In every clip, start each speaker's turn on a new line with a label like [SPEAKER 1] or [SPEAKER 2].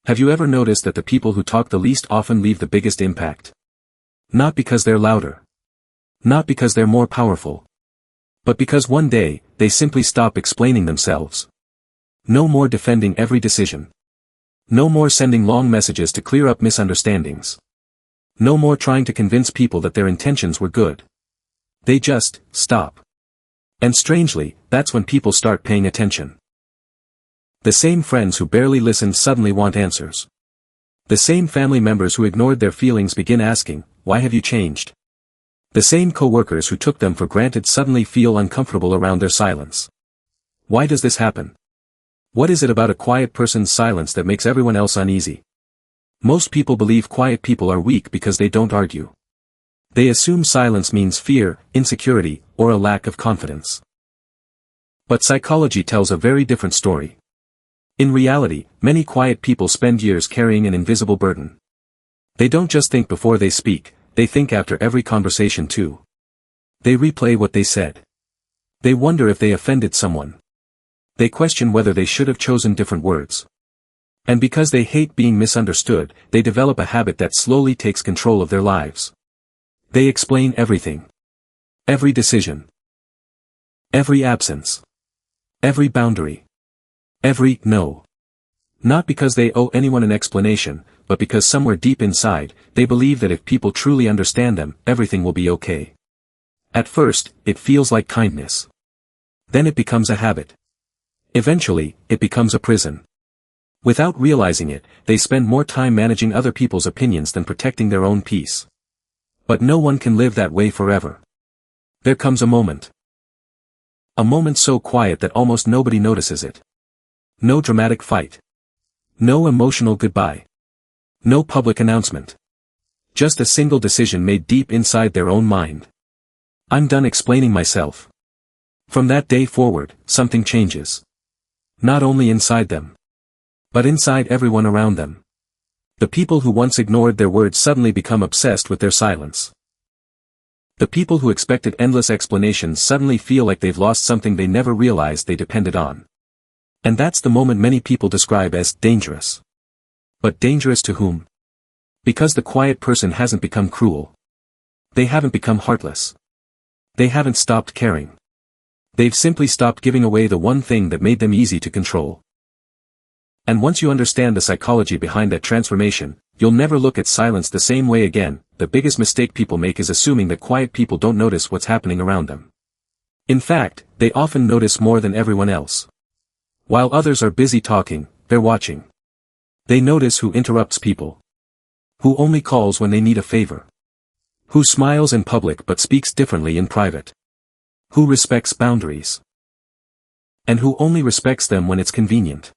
[SPEAKER 1] Have you ever noticed that the people who talk the least often leave the biggest impact? Not because they're louder. Not because they're more powerful. But because one day, they simply stop explaining themselves. No more defending every decision. No more sending long messages to clear up misunderstandings. No more trying to convince people that their intentions were good. They just stop. And strangely, that's when people start paying attention. The same friends who barely listened suddenly want answers. The same family members who ignored their feelings begin asking, "Why have you changed?" The same co-workers who took them for granted suddenly feel uncomfortable around their silence. Why does this happen? What is it about a quiet person's silence that makes everyone else uneasy? Most people believe quiet people are weak because they don't argue. They assume silence means fear, insecurity, or a lack of confidence. But psychology tells a very different story. In reality, many quiet people spend years carrying an invisible burden. They don't just think before they speak, they think after every conversation too. They replay what they said. They wonder if they offended someone. They question whether they should have chosen different words. And because they hate being misunderstood, they develop a habit that slowly takes control of their lives. They explain everything. Every decision. Every absence. Every boundary. Every no. Not because they owe anyone an explanation, but because somewhere deep inside, they believe that if people truly understand them, everything will be okay. At first, it feels like kindness. Then it becomes a habit. Eventually, it becomes a prison. Without realizing it, they spend more time managing other people's opinions than protecting their own peace. But no one can live that way forever. There comes a moment. A moment so quiet that almost nobody notices it. No dramatic fight. No emotional goodbye. No public announcement. Just a single decision made deep inside their own mind. I'm done explaining myself. From that day forward, something changes. Not only inside them, but inside everyone around them. The people who once ignored their words suddenly become obsessed with their silence. The people who expected endless explanations suddenly feel like they've lost something they never realized they depended on. And that's the moment many people describe as dangerous. But dangerous to whom? Because the quiet person hasn't become cruel. They haven't become heartless. They haven't stopped caring. They've simply stopped giving away the one thing that made them easy to control. And once you understand the psychology behind that transformation, you'll never look at silence the same way again. The biggest mistake people make is assuming that quiet people don't notice what's happening around them. In fact, they often notice more than everyone else. While others are busy talking, they're watching. They notice who interrupts people. Who only calls when they need a favor. Who smiles in public but speaks differently in private. Who respects boundaries. And who only respects them when it's convenient.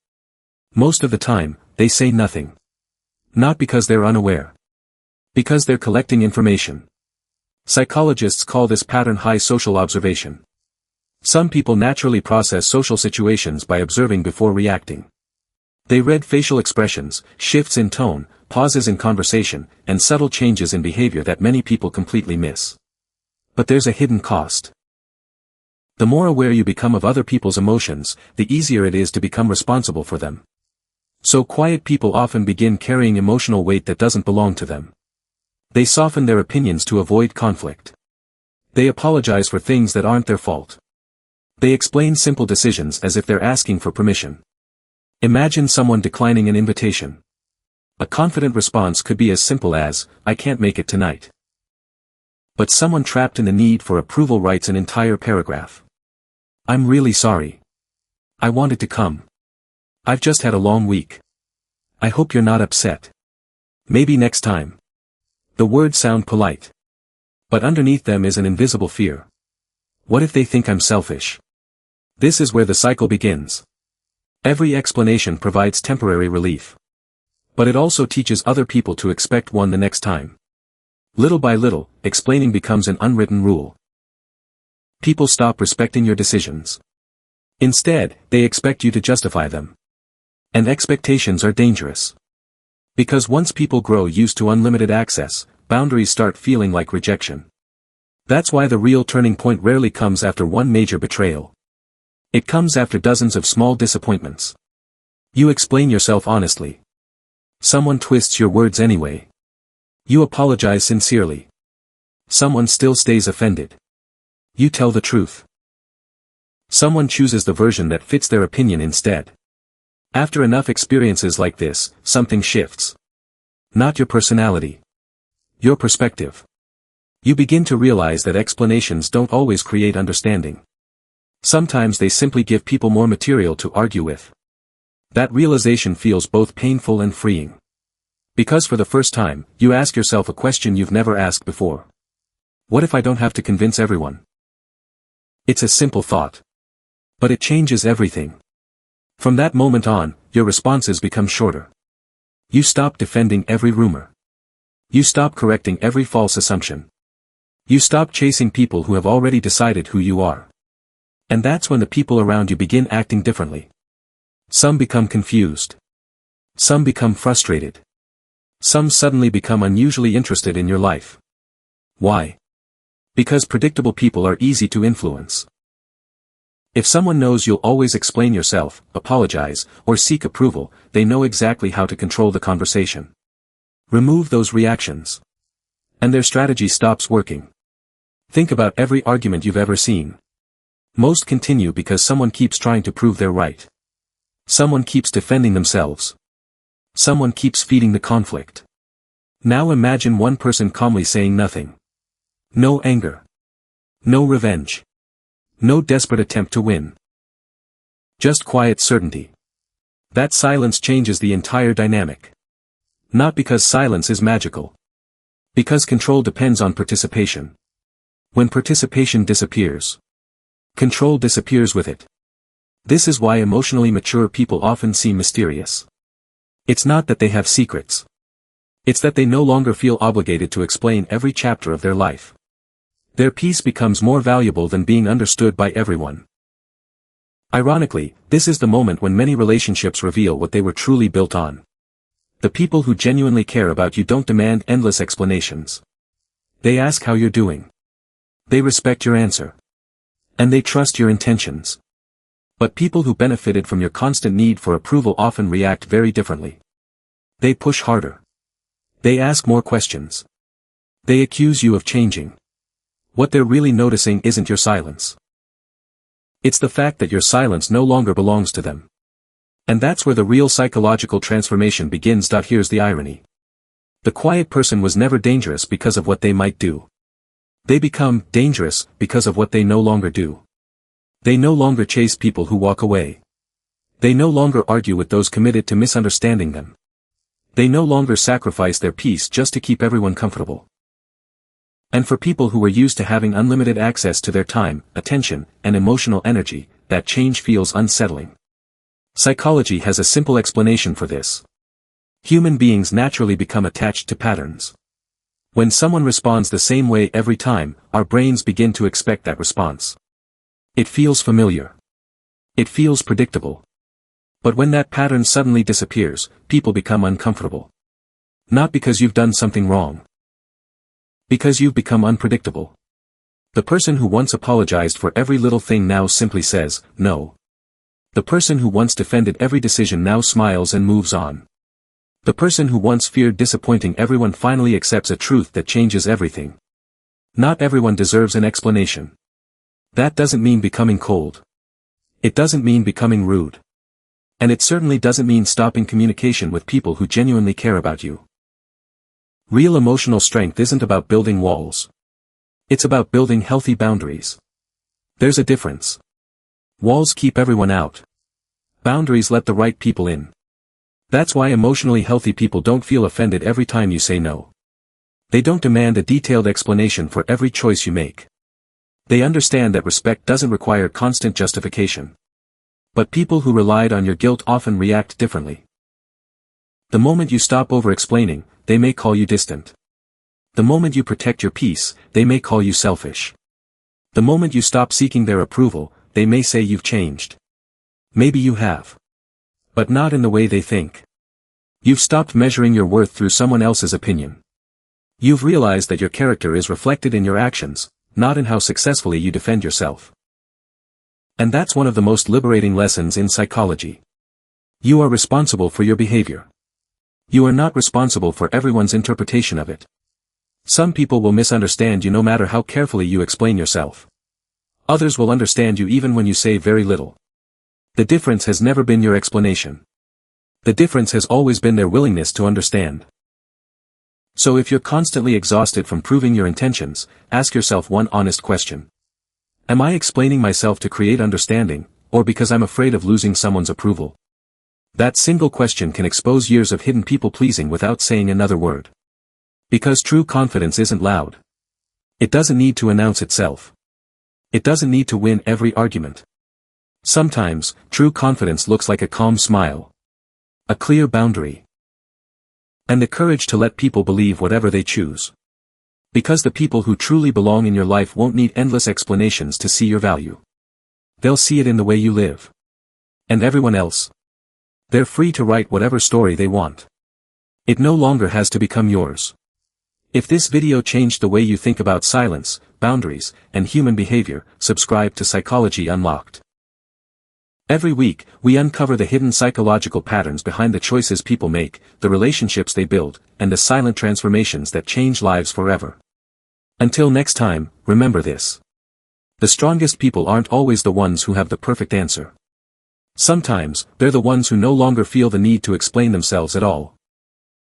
[SPEAKER 1] Most of the time, they say nothing. Not because they're unaware. Because they're collecting information. Psychologists call this pattern high social observation. Some people naturally process social situations by observing before reacting. They read facial expressions, shifts in tone, pauses in conversation, and subtle changes in behavior that many people completely miss. But there's a hidden cost. The more aware you become of other people's emotions, the easier it is to become responsible for them. So quiet people often begin carrying emotional weight that doesn't belong to them. They soften their opinions to avoid conflict. They apologize for things that aren't their fault. They explain simple decisions as if they're asking for permission. Imagine someone declining an invitation. A confident response could be as simple as, "I can't make it tonight." But someone trapped in the need for approval writes an entire paragraph. "I'm really sorry. I wanted to come. I've just had a long week. I hope you're not upset. Maybe next time." The words sound polite. But underneath them is an invisible fear. What if they think I'm selfish? This is where the cycle begins. Every explanation provides temporary relief. But it also teaches other people to expect one the next time. Little by little, explaining becomes an unwritten rule. People stop respecting your decisions. Instead, they expect you to justify them. And expectations are dangerous. Because once people grow used to unlimited access, boundaries start feeling like rejection. That's why the real turning point rarely comes after one major betrayal. It comes after dozens of small disappointments. You explain yourself honestly. Someone twists your words anyway. You apologize sincerely. Someone still stays offended. You tell the truth. Someone chooses the version that fits their opinion instead. After enough experiences like this, something shifts. Not your personality. Your perspective. You begin to realize that explanations don't always create understanding. Sometimes they simply give people more material to argue with. That realization feels both painful and freeing. Because for the first time, you ask yourself a question you've never asked before. What if I don't have to convince everyone? It's a simple thought. But it changes everything. From that moment on, your responses become shorter. You stop defending every rumor. You stop correcting every false assumption. You stop chasing people who have already decided who you are. And that's when the people around you begin acting differently. Some become confused. Some become frustrated. Some suddenly become unusually interested in your life. Why? Because predictable people are easy to influence. If someone knows you'll always explain yourself, apologize, or seek approval, they know exactly how to control the conversation. Remove those reactions. And their strategy stops working. Think about every argument you've ever seen. Most continue because someone keeps trying to prove they're right. Someone keeps defending themselves. Someone keeps feeding the conflict. Now imagine one person calmly saying nothing. No anger. No revenge. No desperate attempt to win. Just quiet certainty. That silence changes the entire dynamic. Not because silence is magical. Because control depends on participation. When participation disappears, control disappears with it. This is why emotionally mature people often seem mysterious. It's not that they have secrets. It's that they no longer feel obligated to explain every chapter of their life. Their peace becomes more valuable than being understood by everyone. Ironically, this is the moment when many relationships reveal what they were truly built on. The people who genuinely care about you don't demand endless explanations. They ask how you're doing. They respect your answer. And they trust your intentions. But people who benefited from your constant need for approval often react very differently. They push harder. They ask more questions. They accuse you of changing. What they're really noticing isn't your silence. It's the fact that your silence no longer belongs to them. And that's where the real psychological transformation begins. Here's the irony. The quiet person was never dangerous because of what they might do. They become dangerous because of what they no longer do. They no longer chase people who walk away. They no longer argue with those committed to misunderstanding them. They no longer sacrifice their peace just to keep everyone comfortable. And for people who were used to having unlimited access to their time, attention, and emotional energy, that change feels unsettling. Psychology has a simple explanation for this. Human beings naturally become attached to patterns. When someone responds the same way every time, our brains begin to expect that response. It feels familiar. It feels predictable. But when that pattern suddenly disappears, people become uncomfortable. Not because you've done something wrong. Because you've become unpredictable. The person who once apologized for every little thing now simply says, no. The person who once defended every decision now smiles and moves on. The person who once feared disappointing everyone finally accepts a truth that changes everything. Not everyone deserves an explanation. That doesn't mean becoming cold. It doesn't mean becoming rude. And it certainly doesn't mean stopping communication with people who genuinely care about you. Real emotional strength isn't about building walls. It's about building healthy boundaries. There's a difference. Walls keep everyone out. Boundaries let the right people in. That's why emotionally healthy people don't feel offended every time you say no. They don't demand a detailed explanation for every choice you make. They understand that respect doesn't require constant justification. But people who relied on your guilt often react differently. The moment you stop over-explaining, they may call you distant. The moment you protect your peace, they may call you selfish. The moment you stop seeking their approval, they may say you've changed. Maybe you have. But not in the way they think. You've stopped measuring your worth through someone else's opinion. You've realized that your character is reflected in your actions, not in how successfully you defend yourself. And that's one of the most liberating lessons in psychology. You are responsible for your behavior. You are not responsible for everyone's interpretation of it. Some people will misunderstand you no matter how carefully you explain yourself. Others will understand you even when you say very little. The difference has never been your explanation. The difference has always been their willingness to understand. So if you're constantly exhausted from proving your intentions, ask yourself one honest question. Am I explaining myself to create understanding, or because I'm afraid of losing someone's approval? That single question can expose years of hidden people-pleasing without saying another word. Because true confidence isn't loud. It doesn't need to announce itself. It doesn't need to win every argument. Sometimes, true confidence looks like a calm smile. A clear boundary. And the courage to let people believe whatever they choose. Because the people who truly belong in your life won't need endless explanations to see your value. They'll see it in the way you live. And everyone else? They're free to write whatever story they want. It no longer has to become yours. If this video changed the way you think about silence, boundaries, and human behavior, subscribe to Psychology Unlocked. Every week, we uncover the hidden psychological patterns behind the choices people make, the relationships they build, and the silent transformations that change lives forever. Until next time, remember this. The strongest people aren't always the ones who have the perfect answer. Sometimes, they're the ones who no longer feel the need to explain themselves at all.